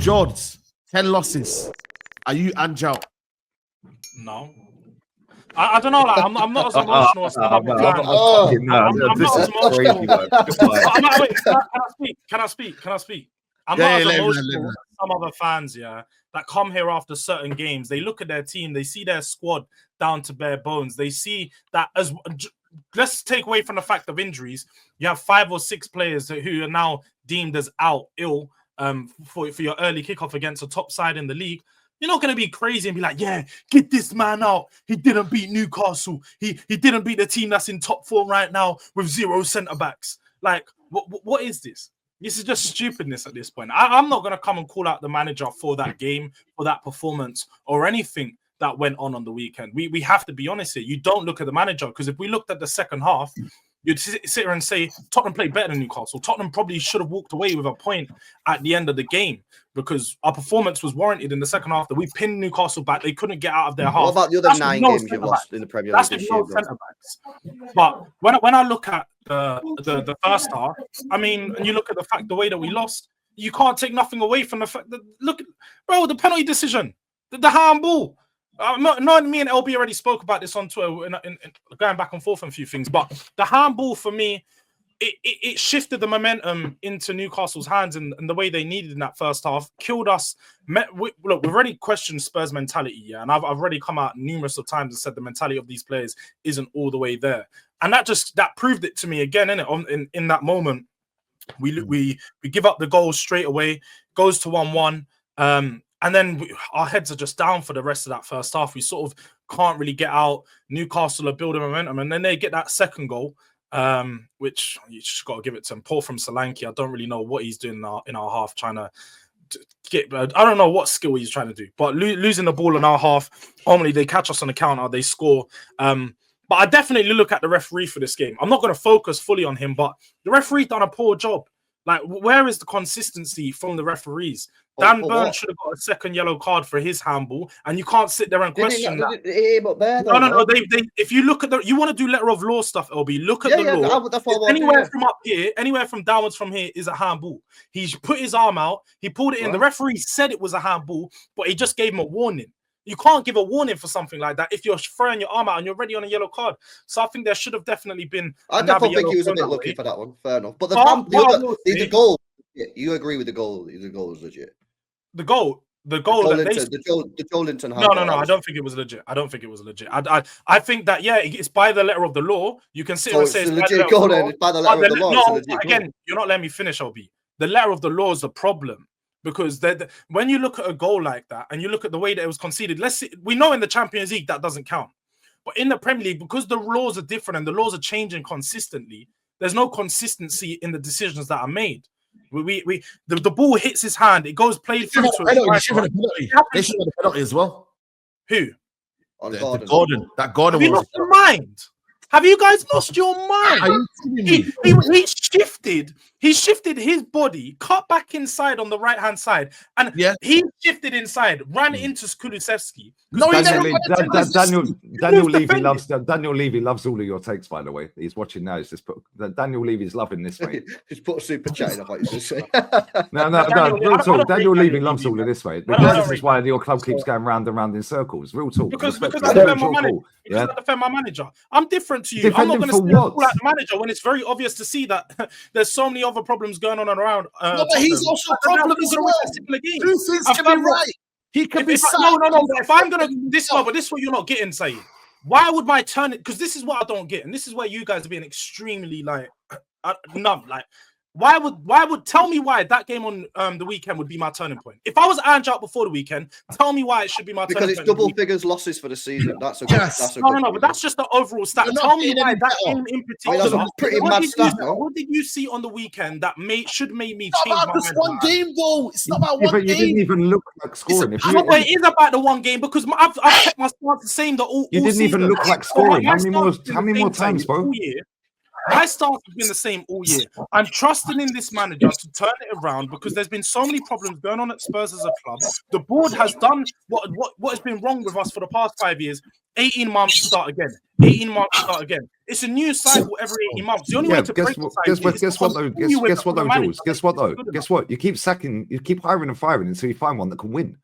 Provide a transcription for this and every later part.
Jords, 10 losses. Are you Ange out? No. I don't know. Like, I'm not as emotional as some other fans. I'm not as emotional. Can I speak? I'm not as emotional as some other fans, that come here after certain games. They look at their team, they see their squad down to bare bones. They see that as let's take away from the fact of injuries. You have 5 or 6 players who are now deemed as ill for your early kickoff against a top side in the league. You're not going to be crazy and be like, yeah, get this man out. He didn't beat Newcastle. He didn't beat the team that's in top form right now with 0 centre-backs. Like, what is this? This is just stupidness at this point. I'm not going to come and call out the manager for that game, for that performance, or anything that went on the weekend. We have to be honest here. You don't look at the manager, because if we looked at the second half, you'd sit here and say Tottenham played better than Newcastle. Tottenham probably should have walked away with a point at the end of the game, because our performance was warranted in the second half. That we pinned Newcastle back. They couldn't get out of their half. What about the other 9 games you've lost in the Premier League this year? But when I look at the first half, I mean, and you look at the way that we lost, you can't take nothing away from the fact that, look, bro, the penalty decision, the handball. No, me and LB already spoke about this on Twitter, in going back and forth on a few things. But the handball, for me, it shifted the momentum into Newcastle's hands, and the way they needed in that first half killed us. Look, we've already questioned Spurs' mentality, and I've already come out numerous of times and said the mentality of these players isn't all the way there, and that proved it to me again, innit? In that moment, we give up the goal straight away, goes to 1-1. And then our heads are just down for the rest of that first half. We sort of can't really get out. Newcastle are building momentum, and then they get that second goal, which you just got to give it to him. Paul from Solanke. I don't really know what he's doing in our half, trying to get. I don't know what skill he's trying to do, but losing the ball in our half. Normally they catch us on the counter, they score. But I definitely look at the referee for this game. I'm not going to focus fully on him, but the referee done a poor job. Like, where is the consistency from the referees? Dan Burn should have got a second yellow card for his handball, and you can't sit there and question that. No. If you look at you want to do letter of law stuff, LB. Look at the law. Anywhere from up here, anywhere from downwards from here is a handball. He's put his arm out. He pulled it in. The referee said it was a handball, but he just gave him a warning. You can't give a warning for something like that if you're throwing your arm out and you're already on a yellow card. So I think there should have definitely been. I definitely think he was a bit lucky for that one. Fair enough. But the goal, you agree with the goal? The goal was legit. The goal. The Joelinton. No. I don't think it was legit. I think that it's by the letter of the law. You can sit and say it's legit goal. It's by the letter of the law. No, again, you're not letting me finish, LB. The letter of the law is the problem. Because when you look at a goal like that and you look at the way that it was conceded, we know in the Champions League that doesn't count. But in the Premier League, because the laws are different and the laws are changing consistently, there's no consistency in the decisions that are made. The ball hits his hand, it goes played through to They should have a penalty as well. Who? Gordon. That Gordon. Have you lost your mind? Have you guys lost your mind? Are you He shifted his body, cut back inside on the right hand side, and he shifted inside, ran into Kulusevski. No, Daniel Levy loves all of your takes, by the way. He's watching now. He's just put Daniel Levy's loving this, mate. He's put a super chat in, I thought you should say. No, real talk. Daniel Levy loves all of this, mate. Because this is why your club keeps going round and round in circles. Real talk. Because I defend my manager. I'm different to you. I'm not going to call out the manager when it's very obvious to see that there's so many other problems going on around. But he's also a problem as well. Two things can be right. He can be no. If I'm gonna this is what you're not getting, Saeed. Why would my turn? Because this is what I don't get, and this is where you guys are being extremely numb. Like, why would tell me why that game on the weekend would be my turning point? If I was Ange out before the weekend, tell me why it should be my turning point. Because it's double figures losses for the season. That's a no, but that's just the overall stat. Tell me why that game in particular. Pretty mad stat. What did you see on the weekend that should make me change my mind? It's not about this one game, though. It's not about one game. You didn't even look like scoring. It is about the one game because I've kept my stance the same. You didn't even look like scoring. How many more times, bro? My stance has been the same all year. I'm trusting in this manager to turn it around because there's been so many problems going on at Spurs as a club. The board has done what has been wrong with us for the past 5 years. 18 months, start again. 18 months, start again. It's a new cycle every 18 months. The only way to break the cycle guess what though, Jules? Guess what? You keep hiring and firing until you find one that can win.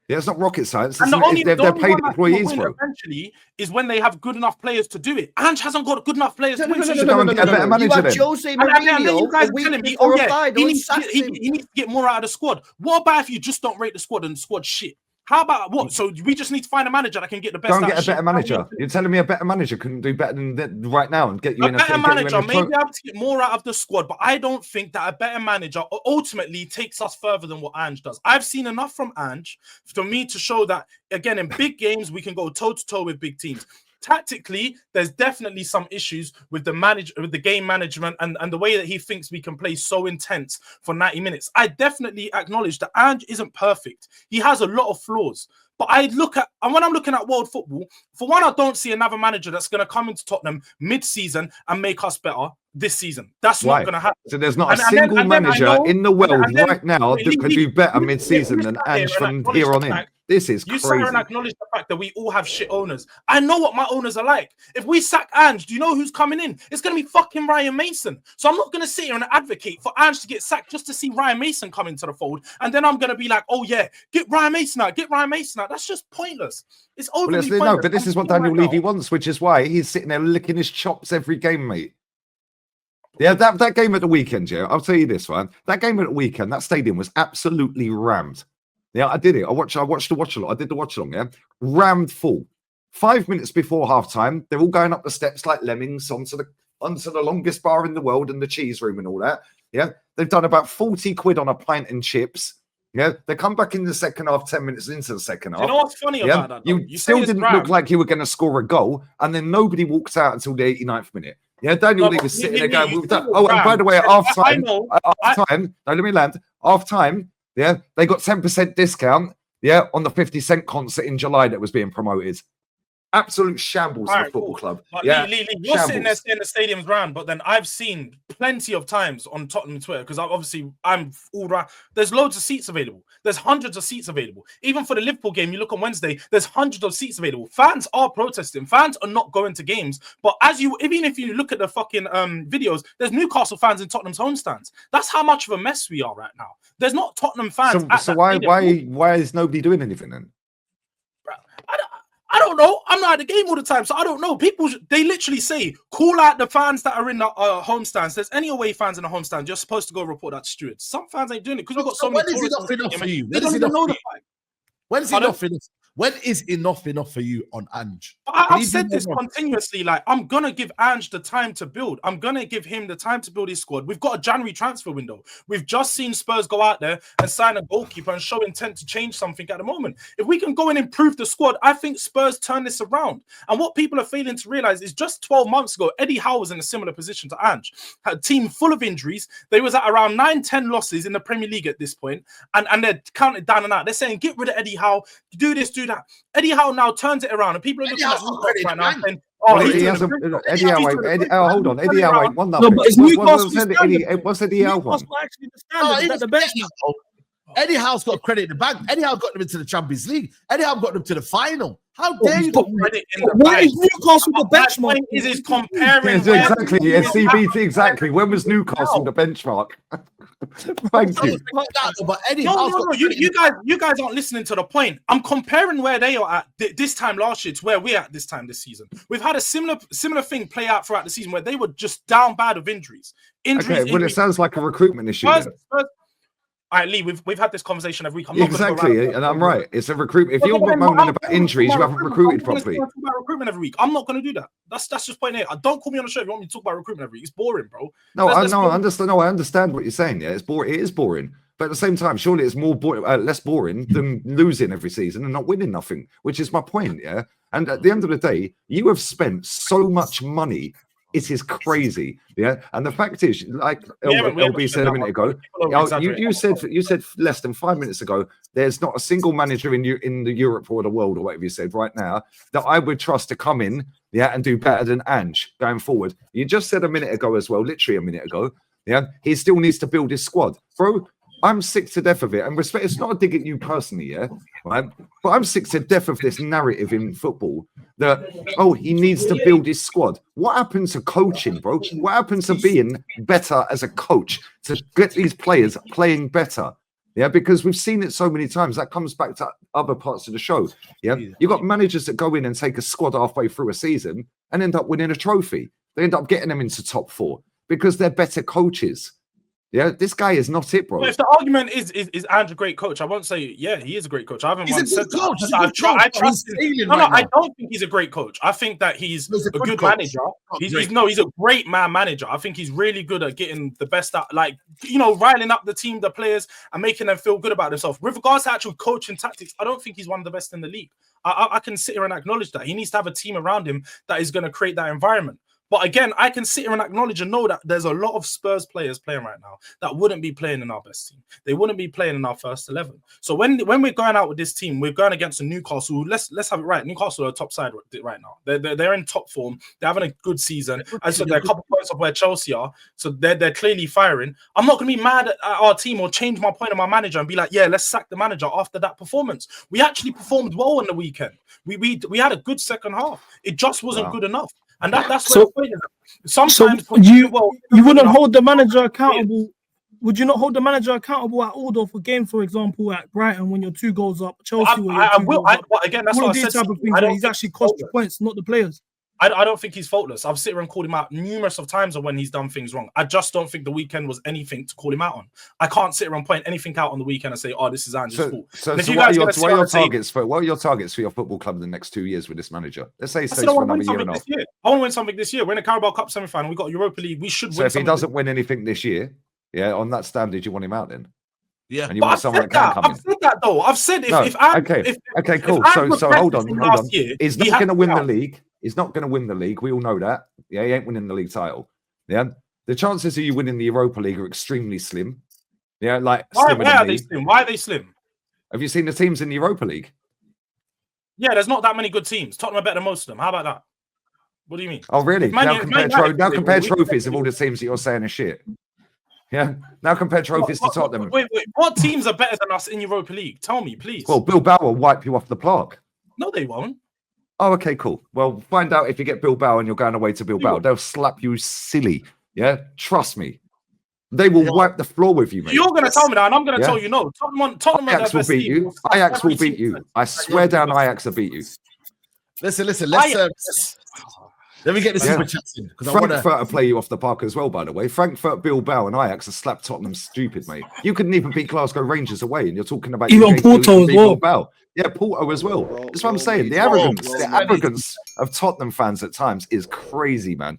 Yeah, it's not rocket science. They're paid employees, bro. Eventually, is when they have good enough players to do it. Ange hasn't got good enough players to win. You had Jose Mourinho a week before he needs to get more out of the squad. What about if you just don't rate the squad and the squad's shit? How about what? So we just need to find a manager that can get the best. Go and get a better manager. You're telling me a better manager couldn't do better than that right now and get you a better manager may be able to get more out of the squad, but I don't think that a better manager ultimately takes us further than what Ange does. I've seen enough from Ange for me to show that again in big games we can go toe to toe with big teams. Tactically, there's definitely some issues with the game management and the way that he thinks we can play so intense for 90 minutes. I definitely acknowledge that Ange isn't perfect. He has a lot of flaws. But when I'm looking at world football, for one, I don't see another manager that's going to come into Tottenham mid-season and make us better this season. That's not going to happen. So there's not a single manager in the world right now that could do better mid-season than Ange from here on in. This is crazy. You and acknowledge the fact that we all have shit owners. I know what my owners are like. If we sack Ange, do you know who's coming in? It's going to be fucking Ryan Mason. So I'm not going to sit here and advocate for Ange to get sacked just to see Ryan Mason come into the fold. And then I'm going to be like, oh yeah, get Ryan Mason out. That's just pointless. It's overly pointless. No, but this is what Daniel Levy wants, which is why he's sitting there licking his chops every game, mate. Yeah, that game at the weekend, yeah, I'll tell you this, right? That game at the weekend, that stadium was absolutely rammed. Yeah, I did it. I watched the watch along. I did the watch along, yeah. Rammed full. 5 minutes before halftime, they're all going up the steps like lemmings onto the longest bar in the world and the cheese room and all that. Yeah, they've done about 40 quid on a pint and chips. Yeah, they come back in the second half, 10 minutes into the second half. You know what's funny about that? You still didn't look like you were going to score a goal, and then nobody walks out until the 89th minute. Yeah, Daniel Levy was sitting there going, and by the way, at half time, let me land. Half time, yeah, they got 10% discount, yeah, on the 50 Cent concert in July that was being promoted. Absolute shambles for the football club. But yeah, Lee, you're sitting there saying the stadium's round, but then I've seen plenty of times on Tottenham Twitter because I'm all right. There's loads of seats available. There's hundreds of seats available. Even for the Liverpool game, you look on Wednesday, there's hundreds of seats available. Fans are protesting. Fans are not going to games. But even if you look at the fucking videos, there's Newcastle fans in Tottenham's home stands. That's how much of a mess we are right now. There's not Tottenham fans. So why is nobody doing anything then? I don't know. I'm not at the game all the time, so I don't know. They literally say, call out the fans that are in the home stands. There's any away fans in the home stand, you're supposed to go report that to stewards. Some fans ain't doing it because we've got so many. When is enough enough for you? When is enough for you on Ange? I've said this continuously. Like, I'm going to give Ange the time to build. I'm going to give him the time to build his squad. We've got a January transfer window. We've just seen Spurs go out there and sign a goalkeeper and show intent to change something at the moment. If we can go and improve the squad, I think Spurs turn this around. And what people are failing to realize is just 12 months ago, Eddie Howe was in a similar position to Ange. Had a team full of injuries. They was at around 9-10 losses in the Premier League at this point. And they're counted down and out. They're saying, get rid of Eddie Howe. Do this, do that. Eddie Howe now turns it around, and people are looking at right now saying, Eddie Howe ain't won nothing. What's Eddie Howe won? Eddie Howe's got credit in the bank. Eddie Howe got them into the Champions League. Eddie Howe got them to the final. How dare you? What is Newcastle the benchmark? Is comparing exactly. Yeah, CBT exactly. When was Newcastle the benchmark? Thank you. But Eddie no. You guys aren't listening to the point. I'm comparing where they are at this time last year to where we're at this time this season. We've had a similar thing play out throughout the season where they were just down bad with injuries. Well, it sounds like a recruitment issue. All right, Lee, we've had this conversation every week. And I'm right. It's a recruitment. If you're moaning about injuries, you haven't recruited properly. Talk about recruitment every week. I'm not going to do that. That's just point here. Don't call me on the show if you want me to talk about recruitment every week. It's boring, bro. I understand. No, I understand what you're saying. Yeah, it's boring. It is boring. But at the same time, surely it's less boring than losing every season and not winning nothing, which is my point. Yeah. And at the end of the day, you have spent so much money. It is crazy, yeah. And the fact is, like LB said a minute ago, you said less than 5 minutes ago, there's not a single manager in the Europe or the world or whatever you said right now that I would trust to come in, yeah, and do better than Ange going forward. You just said a minute ago as well, literally a minute ago, yeah. He still needs to build his squad, bro. I'm sick to death of it. And respect, it's not a dig at you personally, yeah, right? But I'm sick to death of this narrative in football that, oh, he needs to build his squad. What happens to coaching, bro? What happens to being better as a coach to get these players playing better? Yeah, because we've seen it so many times. That comes back to other parts of the show. Yeah, you've got managers that go in and take a squad halfway through a season and end up winning a trophy. They end up getting them into top 4 because they're better coaches. Yeah, this guy is not it, bro. Well, if the argument is Ange a great coach, I won't say he is a great coach. I haven't He's a said good coach. He's a that. good coach. I trust him. No, I don't think he's a great coach. I think that he's a good coach. manager. He's a great manager. I think he's really good at getting the best out, like, you know, riling up the team, the players, and making them feel good about themselves. With regards to actual coaching tactics, I don't think he's one of the best in the league. I can sit here and acknowledge that. He needs to have a team around him that is going to create that environment. But again, I can sit here and acknowledge and know that there's a lot of Spurs players playing right now that wouldn't be playing in our best team. They wouldn't be playing in our first 11. So when we're going out with this team, we're going against a Newcastle. Let's have it right. Newcastle are top side right now. They're in top form. They're having a good season. I said they're a couple points of where Chelsea are. So they're clearly firing. I'm not going to be mad at our team or change my point of my manager and be like, yeah, let's sack the manager after that performance. We actually performed well on the weekend. We had a good second half. It just wasn't good enough. And that's where the point is. Sometimes you wouldn't hold the manager accountable. Would you not hold the manager accountable at all, though, for games, for example, at Brighton when you're 2 goals up, Chelsea? I will. Again, that's what I said. Type of things where he's actually cost you points, not the players. I don't think he's faultless. I've sit here and called him out numerous of times when he's done things wrong. I just don't think the weekend was anything to call him out on. I can't sit here and point anything out on the weekend and say, "Oh, this is Ange's fault." So what are your targets for your football club in the next 2 years with this manager? Let's say he stays for another year and a half. I want to win something this year. We're in a Carabao Cup semi-final. We got Europa League. We should win. So if he doesn't win anything this year, yeah, on that standard, you want him out then? Yeah, and you want someone that can come in. I've said that though. I've said okay, cool. So hold on. He's not going to win the league. He's not going to win the league. We all know that. Yeah, he ain't winning the league title. Yeah, the chances of you winning the Europa League are extremely slim. Yeah, like why are they slim? Why are they slim? Have you seen the teams in the Europa League? Yeah, there's not that many good teams. Tottenham are better than most of them. How about that? What do you mean? Oh, really? Now compare trophies of all the teams that you're saying are shit. Yeah. Now compare trophies to Tottenham. Wait. What teams are better than us in Europa League? Tell me, please. Well, Bilbao will wipe you off the park. No, they won't. Oh, okay, cool. Well, find out if you get Bilbao and you're going away to Bilbao. They'll slap you silly. Yeah, trust me. They will wipe the floor with you, mate. You're going to tell me that, and I'm going to tell you no. Tottenham Ajax will beat you. Ajax will beat you. I swear down, Ajax will beat you. Listen. Let me get the super chats in. Frankfurt will play you off the park as well, by the way. Frankfurt, Bilbao, and Ajax have slapped Tottenham stupid, mate. You couldn't even beat Glasgow Rangers away, and you're talking about even Porto as well. Bilbao. Yeah, Porto as well. That's what I'm saying. The arrogance of Tottenham fans at times is crazy, man.